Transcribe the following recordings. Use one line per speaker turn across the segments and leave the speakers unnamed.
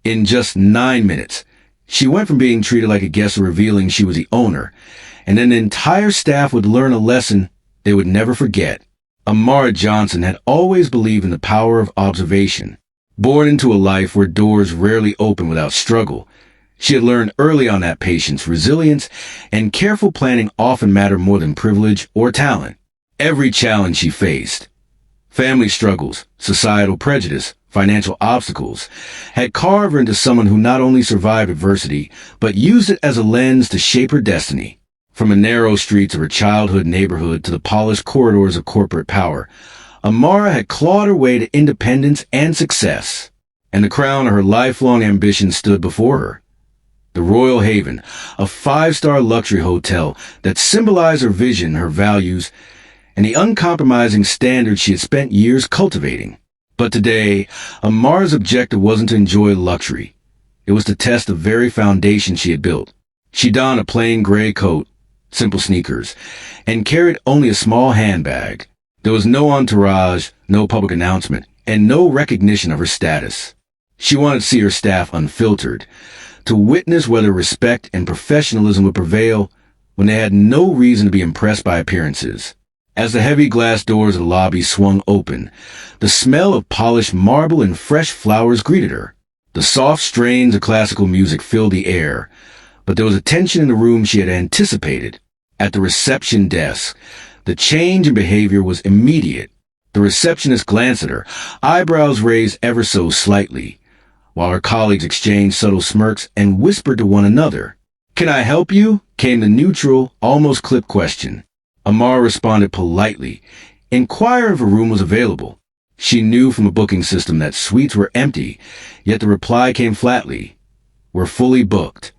In just 9 minutes, she went from being treated like a guest to revealing she was the owner, and then the entire staff would learn a lesson they would never forget. Amara Johnson had always believed in the power of observation. Born into a life where doors rarely open without struggle, she had learned early on that patience, resilience, and careful planning often matter more than privilege or talent. Every challenge she faced, family struggles, societal prejudice, financial obstacles, had carved her into someone who not only survived adversity, but used it as a lens to shape her destiny. From the narrow streets of her childhood neighborhood to the polished corridors of corporate power, Amara had clawed her way to independence and success, and the crown of her lifelong ambition stood before her. The Royal Haven, a five-star luxury hotel that symbolized her vision, her values, and the uncompromising standards she had spent years cultivating. But today, Amara's objective wasn't to enjoy luxury. It was to test the very foundation she had built. She donned a plain gray coat, simple sneakers, and carried only a small handbag. There was no entourage, no public announcement, and no recognition of her status. She wanted to see her staff unfiltered, to witness whether respect and professionalism would prevail when they had no reason to be impressed by appearances. As the heavy glass doors of the lobby swung open, the smell of polished marble and fresh flowers greeted her. The soft strains of classical music filled the air, but there was a tension in the room she had anticipated. At the reception desk, the change in behavior was immediate. The receptionist glanced at her, eyebrows raised ever so slightly, while her colleagues exchanged subtle smirks and whispered to one another. "Can I help you?" came the neutral, almost clipped question. Amara responded politely, inquiring if a room was available. She knew from a booking system that suites were empty, yet the reply came flatly. "We're fully booked."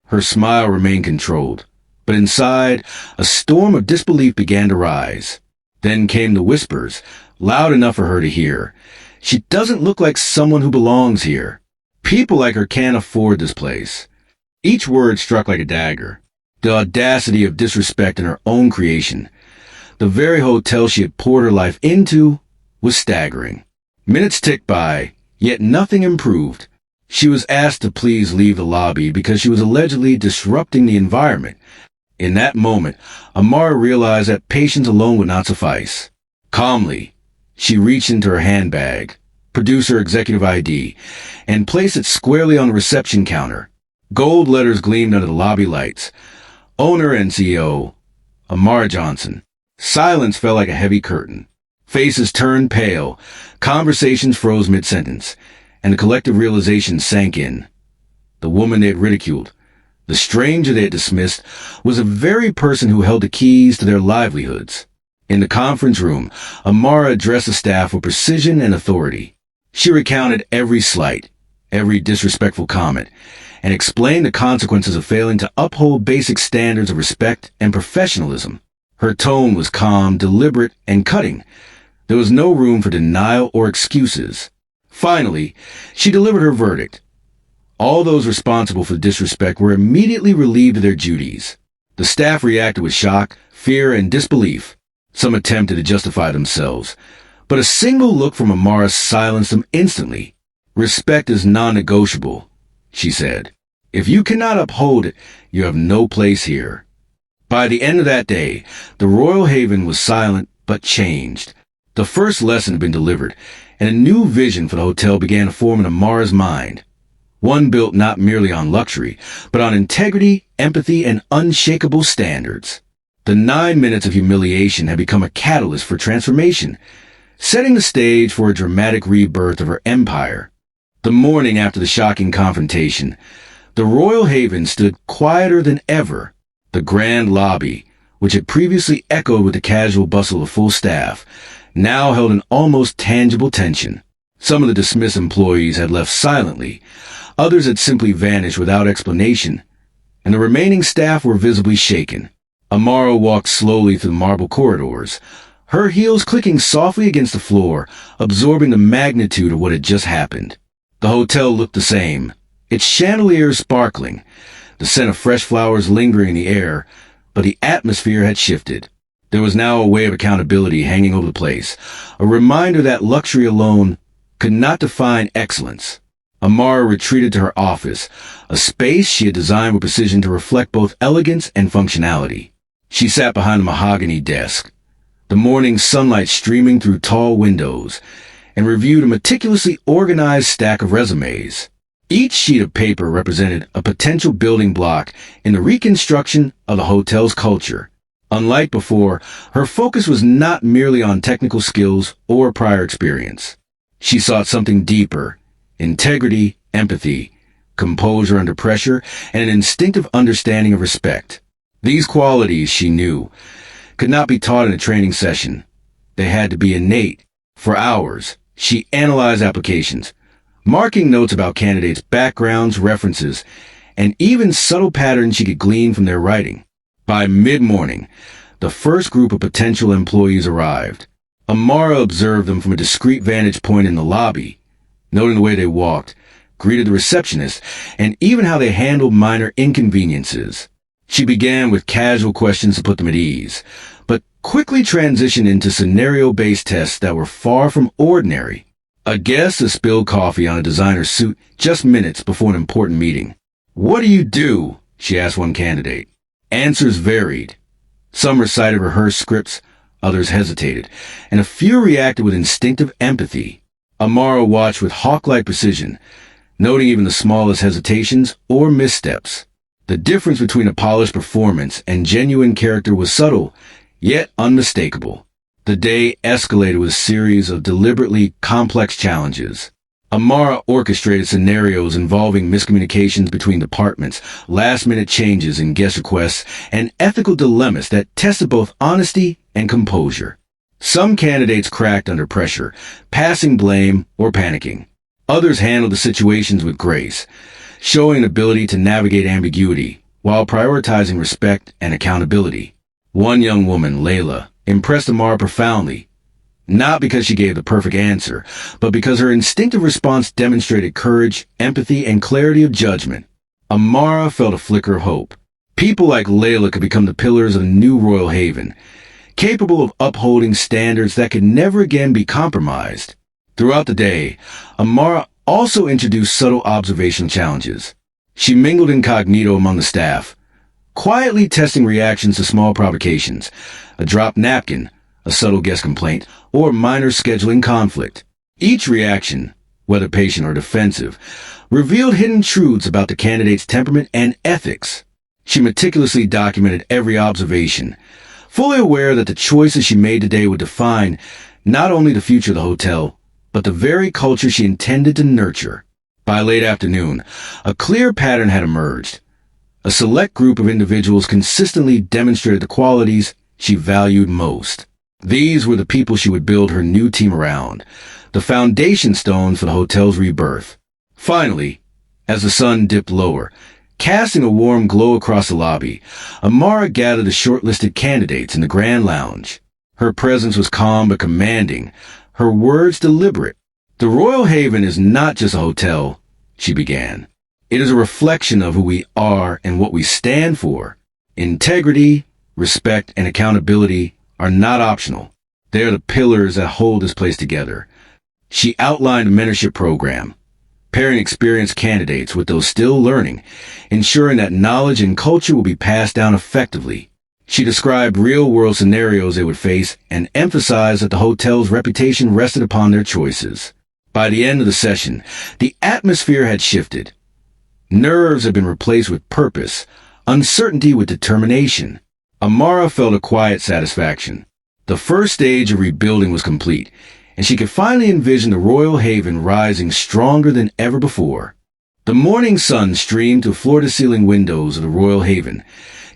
Her smile remained controlled, but inside, a storm of disbelief began to rise. Then came the whispers, loud enough for her to hear. "She doesn't look like someone who belongs here. People like her can't afford this place." Each word struck like a dagger. The audacity of disrespect in her own creation, the very hotel she had poured her life into, was staggering. Minutes ticked by, yet nothing improved. She was asked to please leave the lobby because she was allegedly disrupting the environment. In that moment, Amara realized that patience alone would not suffice. Calmly, she reached into her handbag, produced her executive ID, and placed it squarely on the reception counter. Gold letters gleamed under the lobby lights. Owner and CEO, Amara Johnson. Silence fell like a heavy curtain. Faces turned pale, conversations froze mid-sentence, and the collective realization sank in. The woman they had ridiculed, the stranger they had dismissed, was the very person who held the keys to their livelihoods. In the conference room, Amara addressed the staff with precision and authority. She recounted every slight, every disrespectful comment, and explained the consequences of failing to uphold basic standards of respect and professionalism. Her tone was calm, deliberate, and cutting. There was no room for denial or excuses. Finally, she delivered her verdict. All those responsible for the disrespect were immediately relieved of their duties. The staff reacted with shock, fear, and disbelief. Some attempted to justify themselves, but a single look from Amara silenced them instantly. "Respect is non-negotiable," she said. "If you cannot uphold it, you have no place here." By the end of that day, the Royal Haven was silent but changed. The first lesson had been delivered, and a new vision for the hotel began to form in Amara's mind. One built not merely on luxury, but on integrity, empathy, and unshakable standards. The 9 minutes of humiliation had become a catalyst for transformation, setting the stage for a dramatic rebirth of her empire. The morning after the shocking confrontation, the Royal Haven stood quieter than ever. The grand lobby, which had previously echoed with the casual bustle of full staff, now held an almost tangible tension. Some of the dismissed employees had left silently, others had simply vanished without explanation, and the remaining staff were visibly shaken. Amara walked slowly through the marble corridors, her heels clicking softly against the floor, absorbing the magnitude of what had just happened. The hotel looked the same, its chandeliers sparkling, the scent of fresh flowers lingering in the air, but the atmosphere had shifted. There was now a wave of accountability hanging over the place, a reminder that luxury alone could not define excellence. Amara retreated to her office, a space she had designed with precision to reflect both elegance and functionality. She sat behind a mahogany desk, the morning sunlight streaming through tall windows, and reviewed a meticulously organized stack of resumes. Each sheet of paper represented a potential building block in the reconstruction of the hotel's culture. Unlike before, her focus was not merely on technical skills or prior experience. She sought something deeper: integrity, empathy, composure under pressure, and an instinctive understanding of respect. These qualities, she knew, could not be taught in a training session. They had to be innate. For hours, she analyzed applications, marking notes about candidates' backgrounds, references, and even subtle patterns she could glean from their writing. By mid-morning, the first group of potential employees arrived. Amara observed them from a discreet vantage point in the lobby, noting the way they walked, greeted the receptionist, and even how they handled minor inconveniences. She began with casual questions to put them at ease, but quickly transitioned into scenario-based tests that were far from ordinary. A guest had spilled coffee on a designer's suit just minutes before an important meeting. "What do you do?" she asked one candidate. Answers varied. Some recited rehearsed scripts, others hesitated, and a few reacted with instinctive empathy. Amara watched with hawk-like precision, noting even the smallest hesitations or missteps. The difference between a polished performance and genuine character was subtle, yet unmistakable. The day escalated with a series of deliberately complex challenges. Amara orchestrated scenarios involving miscommunications between departments, last-minute changes in guest requests, and ethical dilemmas that tested both honesty and composure. Some candidates cracked under pressure, passing blame or panicking. Others handled the situations with grace, showing an ability to navigate ambiguity while prioritizing respect and accountability. One young woman, Layla, impressed Amara profoundly, not because she gave the perfect answer, but because her instinctive response demonstrated courage, empathy, and clarity of judgment. Amara felt a flicker of hope. People like Layla could become the pillars of a new Royal Haven, capable of upholding standards that could never again be compromised. Throughout the day, Amara also introduced subtle observational challenges. She mingled incognito among the staff, quietly testing reactions to small provocations, a dropped napkin, a subtle guest complaint, or minor scheduling conflict. Each reaction, whether patient or defensive, revealed hidden truths about the candidate's temperament and ethics. She meticulously documented every observation, fully aware that the choices she made today would define not only the future of the hotel, but the very culture she intended to nurture. By late afternoon, a clear pattern had emerged. A select group of individuals consistently demonstrated the qualities she valued most. These were the people she would build her new team around, the foundation stones for the hotel's rebirth. Finally, as the sun dipped lower, casting a warm glow across the lobby, Amara gathered the shortlisted candidates in the grand lounge. Her presence was calm but commanding, her words deliberate. "The Royal Haven is not just a hotel," she began. "It is a reflection of who we are and what we stand for. Integrity, respect, and accountability are not optional. They are the pillars that hold this place together." She outlined a mentorship program, pairing experienced candidates with those still learning, ensuring that knowledge and culture will be passed down effectively. She described real-world scenarios they would face and emphasized that the hotel's reputation rested upon their choices. By the end of the session, the atmosphere had shifted. Nerves had been replaced with purpose, uncertainty with determination. Amara felt a quiet satisfaction. The first stage of rebuilding was complete, and she could finally envision the Royal Haven rising stronger than ever before. The morning sun streamed through floor-to-ceiling windows of the Royal Haven,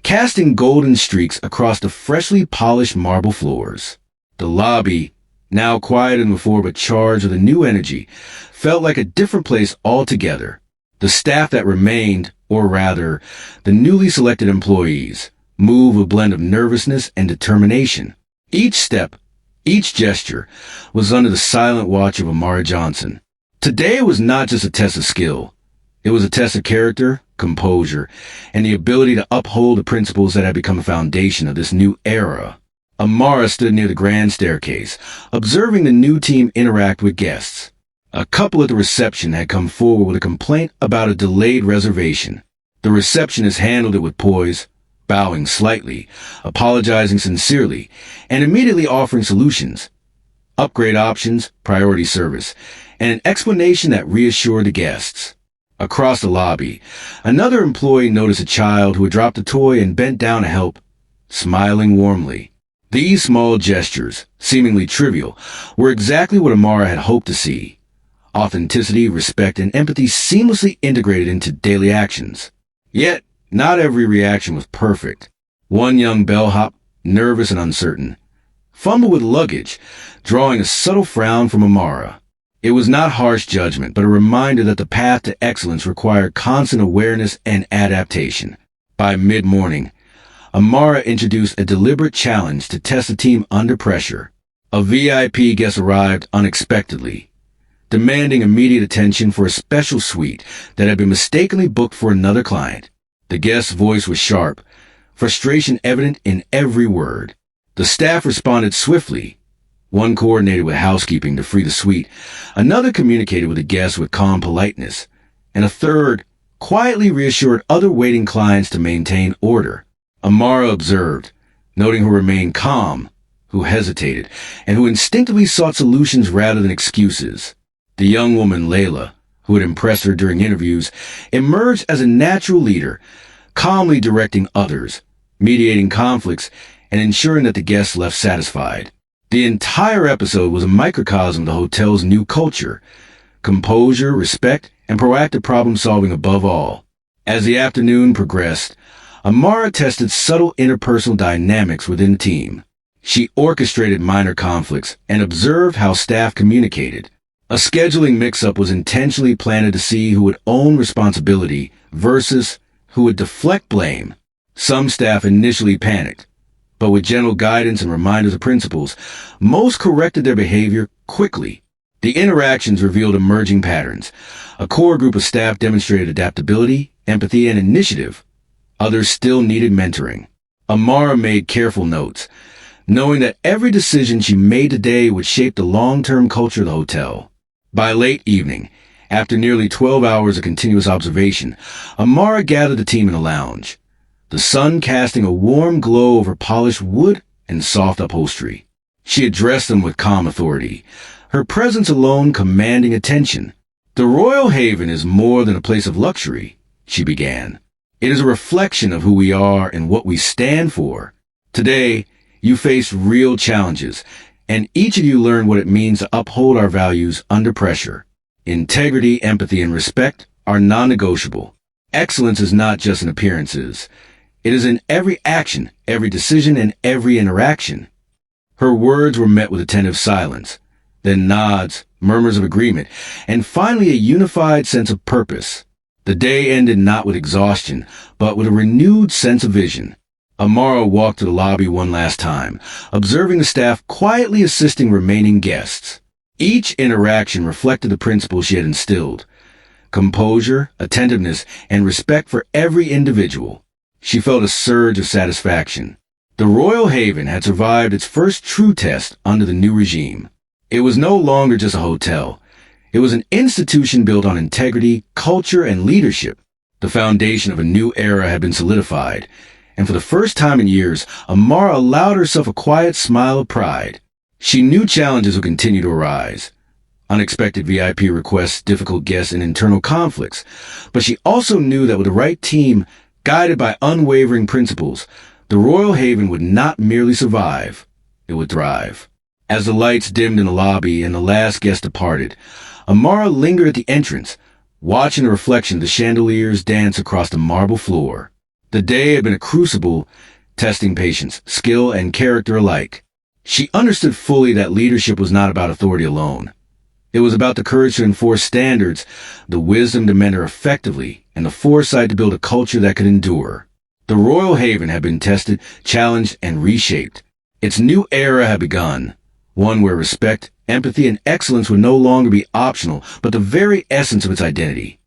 casting golden streaks across the freshly polished marble floors. The lobby, now quieter than before but charged with a new energy, felt like a different place altogether. The staff that remained, or rather, the newly selected employees, moved with a blend of nervousness and determination. Each step, each gesture, was under the silent watch of Amara Johnson. Today was not just a test of skill. It was a test of character, composure, and the ability to uphold the principles that had become the foundation of this new era. Amara stood near the grand staircase, observing the new team interact with guests. A couple at the reception had come forward with a complaint about a delayed reservation. The receptionist handled it with poise, bowing slightly, apologizing sincerely, and immediately offering solutions. Upgrade options, priority service, and an explanation that reassured the guests. Across the lobby, another employee noticed a child who had dropped a toy and bent down to help, smiling warmly. These small gestures, seemingly trivial, were exactly what Amara had hoped to see. Authenticity, respect, and empathy seamlessly integrated into daily actions. Yet, not every reaction was perfect. One young bellhop, nervous and uncertain, fumbled with luggage, drawing a subtle frown from Amara. It was not harsh judgment, but a reminder that the path to excellence required constant awareness and adaptation. By mid-morning, Amara introduced a deliberate challenge to test the team under pressure. A VIP guest arrived unexpectedly, demanding immediate attention for a special suite that had been mistakenly booked for another client. The guest's voice was sharp, frustration evident in every word. The staff responded swiftly. One coordinated with housekeeping to free the suite, another communicated with the guest with calm politeness, and a third quietly reassured other waiting clients to maintain order. Amara observed, noting who remained calm, who hesitated, and who instinctively sought solutions rather than excuses. The young woman, Layla, who had impressed her during interviews, emerged as a natural leader, calmly directing others, mediating conflicts, and ensuring that the guests left satisfied. The entire episode was a microcosm of the hotel's new culture: composure, respect, and proactive problem-solving above all. As the afternoon progressed, Amara tested subtle interpersonal dynamics within the team. She orchestrated minor conflicts and observed how staff communicated. A scheduling mix-up was intentionally planted to see who would own responsibility versus who would deflect blame. Some staff initially panicked, but with gentle guidance and reminders of principles, most corrected their behavior quickly. The interactions revealed emerging patterns. A core group of staff demonstrated adaptability, empathy, and initiative. Others still needed mentoring. Amara made careful notes, knowing that every decision she made today would shape the long-term culture of the hotel. By late evening, after nearly 12 hours of continuous observation, Amara gathered the team in a lounge, the sun casting a warm glow over polished wood and soft upholstery. She addressed them with calm authority, her presence alone commanding attention. "The Royal Haven is more than a place of luxury," she began. "It is a reflection of who we are and what we stand for. Today, you face real challenges, and each of you learned what it means to uphold our values under pressure. Integrity, empathy, and respect are non-negotiable. Excellence is not just in appearances. It is in every action, every decision, and every interaction." Her words were met with attentive silence, then nods, murmurs of agreement, and finally a unified sense of purpose. The day ended not with exhaustion, but with a renewed sense of vision. Amara walked to the lobby one last time, observing the staff quietly assisting remaining guests. Each interaction reflected the principles she had instilled: composure, attentiveness, and respect for every individual. She felt a surge of satisfaction. The Royal Haven had survived its first true test under the new regime. It was no longer just a hotel. It was an institution built on integrity, culture, and leadership. The foundation of a new era had been solidified, and for the first time in years, Amara allowed herself a quiet smile of pride. She knew challenges would continue to arise: unexpected VIP requests, difficult guests, and internal conflicts. But she also knew that with the right team, guided by unwavering principles, the Royal Haven would not merely survive, it would thrive. As the lights dimmed in the lobby and the last guest departed, Amara lingered at the entrance, watching the reflection of the chandeliers dance across the marble floor. The day had been a crucible, testing patience, skill, and character alike. She understood fully that leadership was not about authority alone. It was about the courage to enforce standards, the wisdom to mentor effectively, and the foresight to build a culture that could endure. The Royal Haven had been tested, challenged, and reshaped. Its new era had begun, one where respect, empathy, and excellence would no longer be optional, but the very essence of its identity.